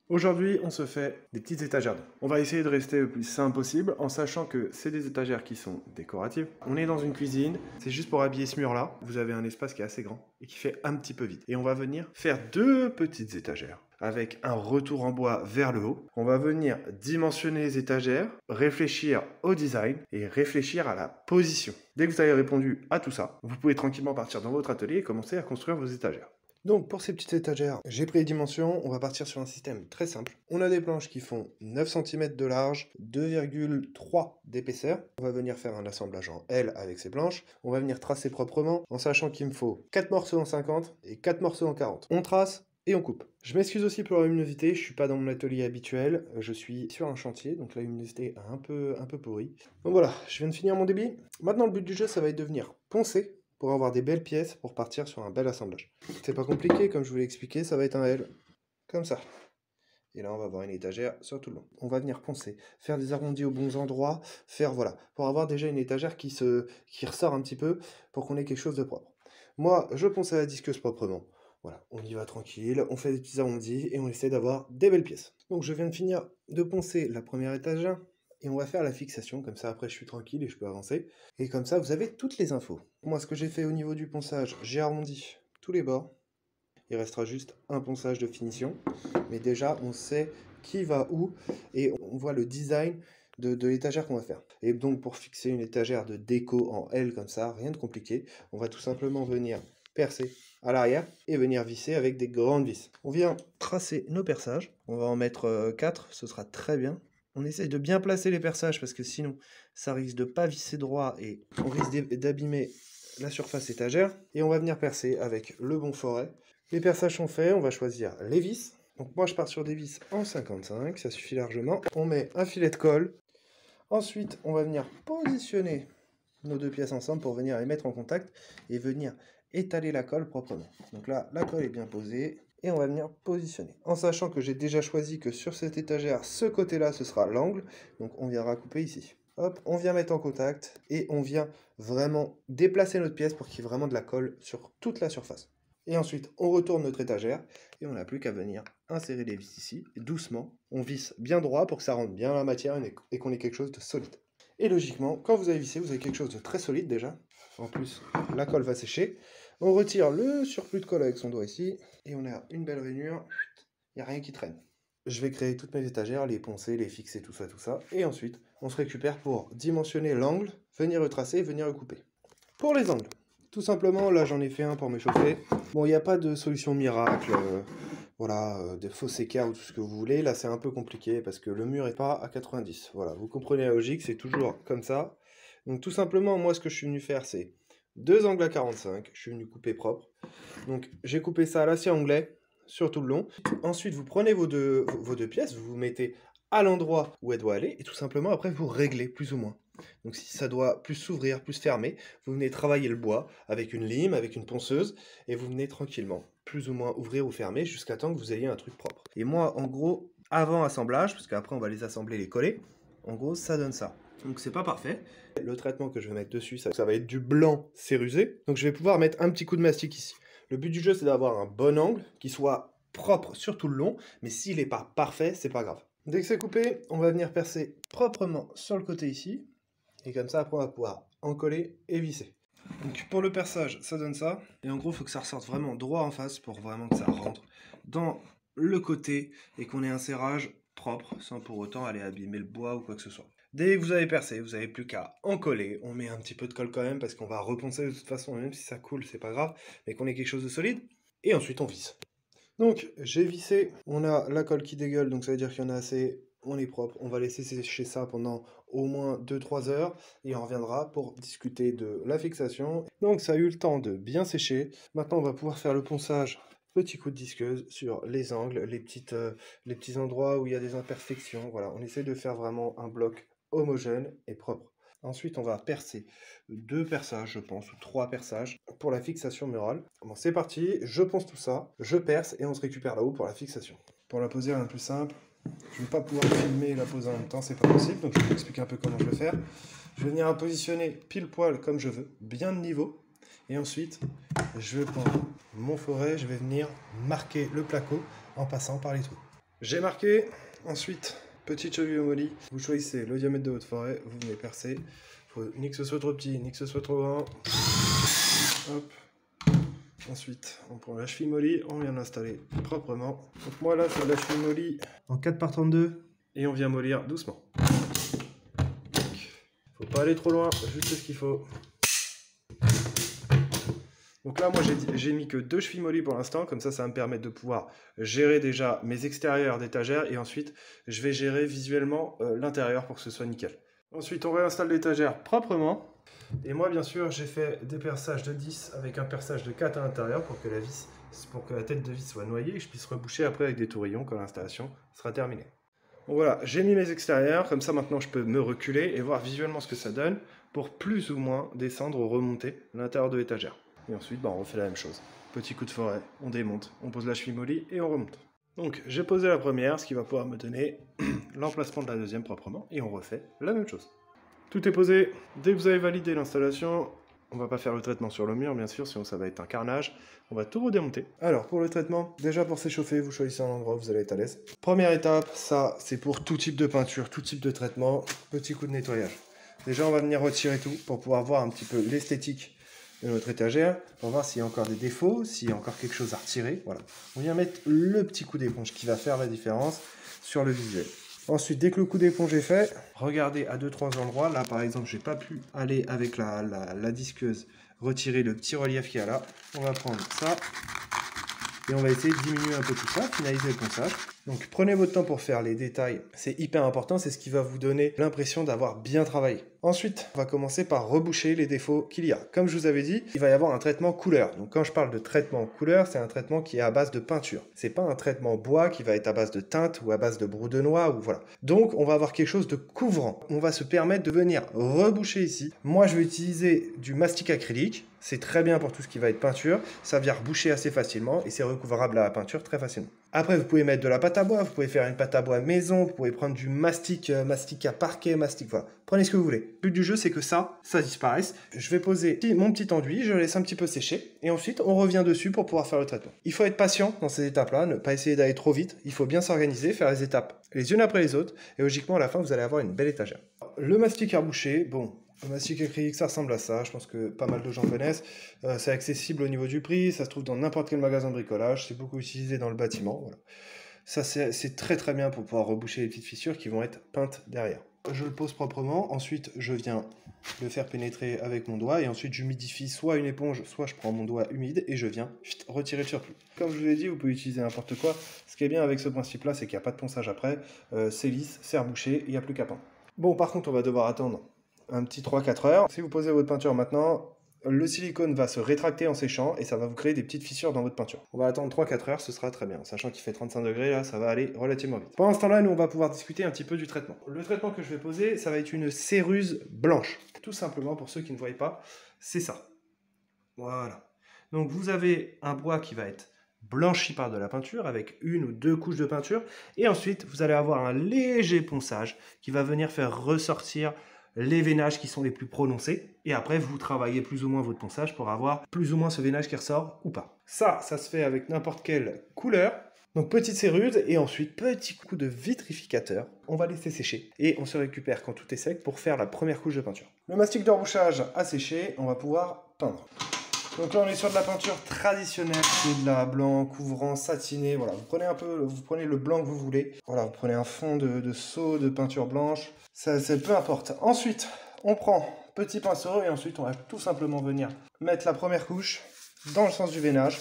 Aujourd'hui, on se fait des petites étagères. On va essayer de rester le plus simple possible en sachant que c'est des étagères qui sont décoratives. On est dans une cuisine, c'est juste pour habiller ce mur-là. Vous avez un espace qui est assez grand et qui fait un petit peu vide. Et on va venir faire deux petites étagères avec un retour en bois vers le haut. On va venir dimensionner les étagères, réfléchir au design et réfléchir à la position. Dès que vous avez répondu à tout ça, vous pouvez tranquillement partir dans votre atelier et commencer à construire vos étagères. Donc pour ces petites étagères, j'ai pris les dimensions, on va partir sur un système très simple. On a des planches qui font 9 cm de large, 2,3 d'épaisseur. On va venir faire un assemblage en L avec ces planches. On va venir tracer proprement en sachant qu'il me faut 4 morceaux en 50 et 4 morceaux en 40. On trace et on coupe. Je m'excuse aussi pour la luminosité, je suis pas dans mon atelier habituel, je suis sur un chantier, donc la luminosité est un peu pourrie. Donc voilà, je viens de finir mon débit. Maintenant le but du jeu, ça va être de venir poncer pour avoir des belles pièces pour partir sur un bel assemblage. C'est pas compliqué, comme je vous l'ai expliqué, ça va être un L, comme ça. Et là, on va avoir une étagère sur tout le long. On va venir poncer, faire des arrondis aux bons endroits, voilà, pour avoir déjà une étagère qui ressort un petit peu, pour qu'on ait quelque chose de propre. Moi, je ponce à la disqueuse proprement. Voilà, on y va tranquille, on fait des petits arrondis et on essaie d'avoir des belles pièces. Donc je viens de finir de poncer la première étagère, et on va faire la fixation, comme ça après je suis tranquille et je peux avancer. Et comme ça vous avez toutes les infos. Moi ce que j'ai fait au niveau du ponçage, j'ai arrondi tous les bords. Il restera juste un ponçage de finition. Mais déjà on sait qui va où et on voit le design de l'étagère qu'on va faire. Et donc pour fixer une étagère de déco en L comme ça, rien de compliqué, on va tout simplement venir percer à l'arrière et venir visser avec des grandes vis. On vient tracer nos perçages, on va en mettre 4, ce sera très bien. On essaye de bien placer les perçages parce que sinon ça risque de pas visser droit et on risque d'abîmer la surface étagère. Et on va venir percer avec le bon forêt. Les perçages sont faits, on va choisir les vis. Donc moi je pars sur des vis en 55, ça suffit largement. On met un filet de colle. Ensuite on va venir positionner nos deux pièces ensemble pour venir les mettre en contact et venir étaler la colle proprement. Donc là la colle est bien posée. Et on va venir positionner. En sachant que j'ai déjà choisi que sur cette étagère, ce côté-là, ce sera l'angle. Donc on viendra couper ici. Hop, on vient mettre en contact et on vient vraiment déplacer notre pièce pour qu'il y ait vraiment de la colle sur toute la surface. Et ensuite, on retourne notre étagère et on n'a plus qu'à venir insérer les vis ici. Et doucement, on visse bien droit pour que ça rentre bien dans la matière et qu'on ait quelque chose de solide. Et logiquement, quand vous avez vissé, vous avez quelque chose de très solide déjà. En plus, la colle va sécher. On retire le surplus de colle avec son doigt ici, et on a une belle rainure, il n'y a rien qui traîne. Je vais créer toutes mes étagères, les poncer, les fixer, tout ça, et ensuite, on se récupère pour dimensionner l'angle, venir retracer, venir recouper. Pour les angles, tout simplement, là j'en ai fait un pour m'échauffer. Bon, il n'y a pas de solution miracle, de faux écarts ou tout ce que vous voulez. Là c'est un peu compliqué parce que le mur n'est pas à 90. Voilà, vous comprenez la logique, c'est toujours comme ça. Donc tout simplement, moi ce que je suis venu faire, c'est deux angles à 45, je suis venu couper propre. Donc j'ai coupé ça à la scie anglais sur tout le long. Ensuite vous prenez vos deux pièces, vous vous mettez à l'endroit où elle doit aller et tout simplement après vous réglez plus ou moins. Donc si ça doit plus s'ouvrir, plus fermer, vous venez travailler le bois avec une lime, avec une ponceuse et vous venez tranquillement plus ou moins ouvrir ou fermer jusqu'à temps que vous ayez un truc propre. Et moi en gros, avant assemblage, parce qu'après on va les assembler, les coller, en gros ça donne ça. Donc c'est pas parfait. Le traitement que je vais mettre dessus, ça va être du blanc cérusé. Donc je vais pouvoir mettre un petit coup de mastic ici. Le but du jeu, c'est d'avoir un bon angle, qui soit propre sur tout le long, mais s'il n'est pas parfait, c'est pas grave. Dès que c'est coupé, on va venir percer proprement sur le côté ici, et comme ça, après, on va pouvoir en coller et visser. Donc pour le perçage, ça donne ça, et en gros, il faut que ça ressorte vraiment droit en face pour vraiment que ça rentre dans le côté et qu'on ait un serrage propre, sans pour autant aller abîmer le bois ou quoi que ce soit. Dès que vous avez percé, vous n'avez plus qu'à en coller. On met un petit peu de colle quand même parce qu'on va reponcer de toute façon, même si ça coule, c'est pas grave, mais qu'on ait quelque chose de solide. Et ensuite, on visse. Donc, j'ai vissé. On a la colle qui dégueule, donc ça veut dire qu'il y en a assez. On est propre. On va laisser sécher ça pendant au moins 2-3 heures et on reviendra pour discuter de la fixation. Donc, ça a eu le temps de bien sécher. Maintenant, on va pouvoir faire le ponçage. Petit coup de disqueuse sur les angles, les petits endroits où il y a des imperfections. Voilà, on essaie de faire vraiment un bloc homogène et propre. Ensuite, on va percer 2 perçages, je pense, ou 3 perçages pour la fixation murale. Bon, c'est parti, je ponce tout ça, je perce et on se récupère là-haut pour la fixation. Pour la poser, rien de plus simple. Je ne vais pas pouvoir filmer et la poser en même temps, c'est pas possible, donc je vais vous expliquer un peu comment je vais faire. Je vais venir la positionner pile poil comme je veux, bien de niveau. Et ensuite, je vais prendre mon forêt, je vais venir marquer le placo en passant par les trous. J'ai marqué. Ensuite, petite cheville molly. Vous choisissez le diamètre de votre forêt, vous venez percer. Faut ni que ce soit trop petit, ni que ce soit trop grand. Hop. Ensuite, on prend la cheville molly, on vient l'installer proprement. Donc moi là, c'est la cheville molly en 4/32 et on vient mollir doucement. Faut pas aller trop loin, juste ce qu'il faut. Donc là, moi, j'ai mis que 2 chevilles molly pour l'instant, comme ça va me permettre de pouvoir gérer déjà mes extérieurs d'étagère et ensuite, je vais gérer visuellement l'intérieur pour que ce soit nickel. Ensuite, on réinstalle l'étagère proprement. Et moi, bien sûr, j'ai fait des perçages de 10 avec un perçage de 4 à l'intérieur pour que la tête de vis soit noyée et que je puisse reboucher après avec des tourillons quand l'installation sera terminée. Donc voilà, j'ai mis mes extérieurs, comme ça maintenant je peux me reculer et voir visuellement ce que ça donne pour plus ou moins descendre ou remonter l'intérieur de l'étagère. Et ensuite, on refait la même chose. Petit coup de forêt, on démonte, on pose la cheville molly et on remonte. Donc j'ai posé la première, ce qui va pouvoir me donner l'emplacement de la deuxième proprement et on refait la même chose. Tout est posé. Dès que vous avez validé l'installation, on va pas faire le traitement sur le mur, bien sûr, sinon ça va être un carnage. On va tout redémonter. Alors, pour le traitement, déjà pour s'échauffer, vous choisissez un endroit où vous allez être à l'aise. Première étape, ça, c'est pour tout type de peinture, tout type de traitement. Petit coup de nettoyage. Déjà, on va venir retirer tout pour pouvoir voir un petit peu l'esthétique de notre étagère, pour voir s'il y a encore des défauts, s'il y a encore quelque chose à retirer. Voilà. On vient mettre le petit coup d'éponge qui va faire la différence sur le visuel. Ensuite, dès que le coup d'éponge est fait, regardez à 2-3 endroits. Là, par exemple, j'ai pas pu aller avec la disqueuse retirer le petit relief qu'il y a là. On va prendre ça et on va essayer de diminuer un peu tout ça, finaliser le ponçage. Donc, prenez votre temps pour faire les détails. C'est hyper important, c'est ce qui va vous donner l'impression d'avoir bien travaillé. Ensuite, on va commencer par reboucher les défauts qu'il y a. Comme je vous avais dit, il va y avoir un traitement couleur. Donc quand je parle de traitement couleur, c'est un traitement qui est à base de peinture. C'est pas un traitement bois qui va être à base de teinte ou à base de brou de noix ou voilà. Donc on va avoir quelque chose de couvrant. On va se permettre de venir reboucher ici. Moi, je vais utiliser du mastic acrylique. C'est très bien pour tout ce qui va être peinture. Ça vient reboucher assez facilement et c'est recouvrable à la peinture très facilement. Après, vous pouvez mettre de la pâte à bois, vous pouvez faire une pâte à bois maison, vous pouvez prendre du mastic, mastic à parquet, mastic, voilà. Prenez ce que vous voulez. Le but du jeu, c'est que ça disparaisse. Je vais poser mon petit enduit, je le laisse un petit peu sécher et ensuite, on revient dessus pour pouvoir faire le traitement. Il faut être patient dans ces étapes-là, ne pas essayer d'aller trop vite. Il faut bien s'organiser, faire les étapes les unes après les autres et logiquement, à la fin, vous allez avoir une belle étagère. Le mastic à reboucher, bon... Le mastic acrylique, ça ressemble à ça, je pense que pas mal de gens connaissent. C'est accessible au niveau du prix, ça se trouve dans n'importe quel magasin de bricolage, c'est beaucoup utilisé dans le bâtiment. Voilà. Ça, c'est très très bien pour pouvoir reboucher les petites fissures qui vont être peintes derrière. Je le pose proprement, ensuite je viens le faire pénétrer avec mon doigt et ensuite j'humidifie soit une éponge, soit je prends mon doigt humide et je viens retirer le surplus. Comme je vous l'ai dit, vous pouvez utiliser n'importe quoi. Ce qui est bien avec ce principe-là, c'est qu'il n'y a pas de ponçage après, c'est lisse, c'est rebouché, il n'y a plus qu'à peindre. Bon, par contre, on va devoir attendre un petit 3-4 heures. Si vous posez votre peinture maintenant, le silicone va se rétracter en séchant et ça va vous créer des petites fissures dans votre peinture. On va attendre 3-4 heures, ce sera très bien. Sachant qu'il fait 35 degrés, là, ça va aller relativement vite. Pendant ce temps-là, nous, on va pouvoir discuter un petit peu du traitement. Le traitement que je vais poser, ça va être une céruse blanche. Tout simplement, pour ceux qui ne voient pas, c'est ça. Voilà. Donc, vous avez un bois qui va être blanchi par de la peinture avec 1 ou 2 couches de peinture. Et ensuite, vous allez avoir un léger ponçage qui va venir faire ressortir les veinages qui sont les plus prononcés, et après vous travaillez plus ou moins votre ponçage pour avoir plus ou moins ce veinage qui ressort ou pas. Ça se fait avec n'importe quelle couleur. Donc petite céruse et ensuite petit coup de vitrificateur. On va laisser sécher et on se récupère quand tout est sec pour faire la première couche de peinture. Le mastic de rebouchage a séché, on va pouvoir peindre. Donc là on est sur de la peinture traditionnelle, c'est de la blanc, couvrant, satiné, voilà. Vous prenez le blanc que vous voulez. Voilà, vous prenez un fond de seau de peinture blanche, ça peu importe. Ensuite, on prend petit pinceau et ensuite on va tout simplement venir mettre la première couche dans le sens du veinage.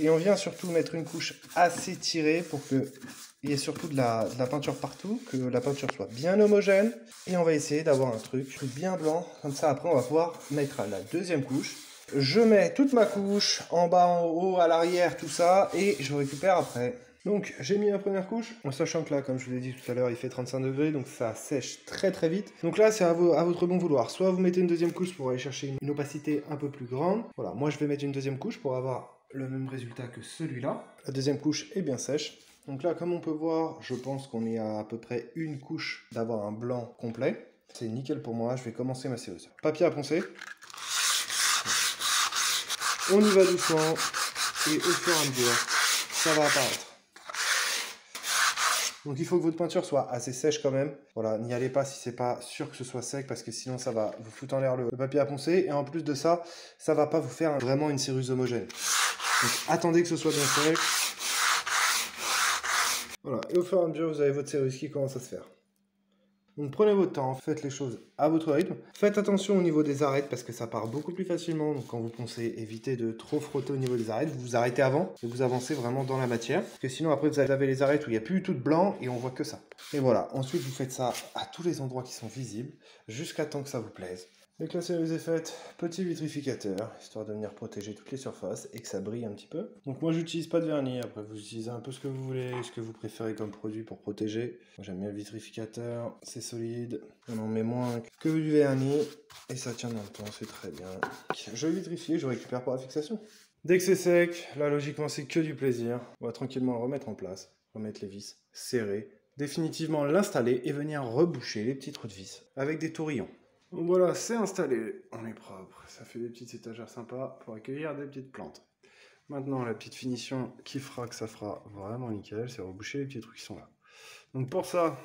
Et on vient surtout mettre une couche assez tirée pour qu'il y ait surtout de la peinture partout, que la peinture soit bien homogène. Et on va essayer d'avoir un truc bien blanc, comme ça après on va pouvoir mettre la deuxième couche. Je mets toute ma couche, en bas, en haut, à l'arrière, tout ça, et je récupère après. Donc j'ai mis la première couche, en sachant que là, comme je vous l'ai dit tout à l'heure, il fait 35 degrés, donc ça sèche très très vite. Donc là, c'est à votre bon vouloir. Soit vous mettez une deuxième couche pour aller chercher une opacité un peu plus grande. Voilà, moi je vais mettre une deuxième couche pour avoir le même résultat que celui-là. La deuxième couche est bien sèche. Donc là, comme on peut voir, je pense qu'on est à peu près une couche d'avoir un blanc complet. C'est nickel pour moi, je vais commencer ma céruse. Papier à poncer. On y va doucement et au fur et à mesure, ça va apparaître. Donc il faut que votre peinture soit assez sèche quand même. Voilà, n'y allez pas si c'est pas sûr que ce soit sec parce que sinon ça va vous foutre en l'air le papier à poncer. Et en plus de ça, ça va pas vous faire vraiment une céruse homogène. Donc attendez que ce soit bien sec. Voilà, et au fur et à mesure, vous avez votre céruse qui commence à se faire. Donc prenez votre temps, faites les choses à votre rythme. Faites attention au niveau des arêtes parce que ça part beaucoup plus facilement. Donc quand vous poncez, évitez de trop frotter au niveau des arêtes. Vous vous arrêtez avant et vous avancez vraiment dans la matière. Parce que sinon après vous avez les arêtes où il n'y a plus du tout de blanc et on voit que ça. Et voilà, ensuite vous faites ça à tous les endroits qui sont visibles jusqu'à temps que ça vous plaise. Dès que la céruse est faite, petit vitrificateur, histoire de venir protéger toutes les surfaces et que ça brille un petit peu. Donc moi j'utilise pas de vernis, après vous utilisez un peu ce que vous voulez, ce que vous préférez comme produit pour protéger. Moi j'aime bien le vitrificateur, c'est solide, on en met moins que du vernis et ça tient dans le temps, c'est très bien. Je vitrifie, je récupère pour la fixation. Dès que c'est sec, là logiquement c'est que du plaisir. On va tranquillement le remettre en place, remettre les vis, serrer, définitivement l'installer et venir reboucher les petits trous de vis avec des tourillons. Donc voilà, c'est installé, on est propre, ça fait des petites étagères sympas pour accueillir des petites plantes. Maintenant, la petite finition qui fera que ça fera vraiment nickel, c'est reboucher les petits trucs qui sont là. Donc pour ça,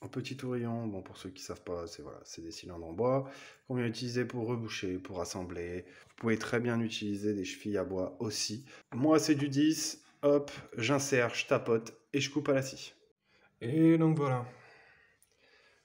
un petit tourillon, bon pour ceux qui ne savent pas, c'est voilà, des cylindres en bois qu'on vient utiliser pour reboucher, pour assembler. Vous pouvez très bien utiliser des chevilles à bois aussi. Moi c'est du 10, hop, j'insère, je tapote et je coupe à la scie. Et donc voilà.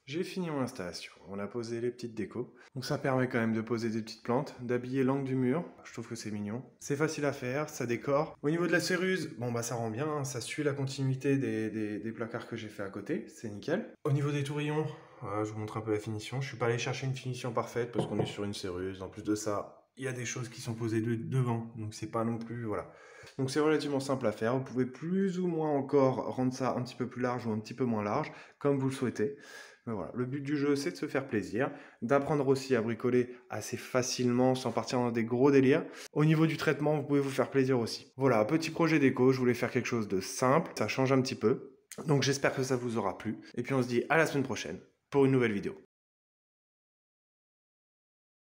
J'ai fini mon installation, on a posé les petites décos. Donc ça permet quand même de poser des petites plantes, d'habiller l'angle du mur, je trouve que c'est mignon. C'est facile à faire, ça décore. Au niveau de la céruse, bon bah ça rend bien, hein, ça suit la continuité des placards que j'ai fait à côté, c'est nickel. Au niveau des tourillons, je vous montre un peu la finition. Je suis pas allé chercher une finition parfaite parce qu'on est sur une céruse. En plus de ça, il y a des choses qui sont posées devant, donc c'est pas non plus, voilà. Donc c'est relativement simple à faire, vous pouvez plus ou moins encore rendre ça un petit peu plus large ou un petit peu moins large, comme vous le souhaitez. Mais voilà, le but du jeu, c'est de se faire plaisir, d'apprendre aussi à bricoler assez facilement sans partir dans des gros délires. Au niveau du traitement, vous pouvez vous faire plaisir aussi. Voilà, petit projet déco, je voulais faire quelque chose de simple, ça change un petit peu. Donc j'espère que ça vous aura plu. Et puis on se dit à la semaine prochaine pour une nouvelle vidéo.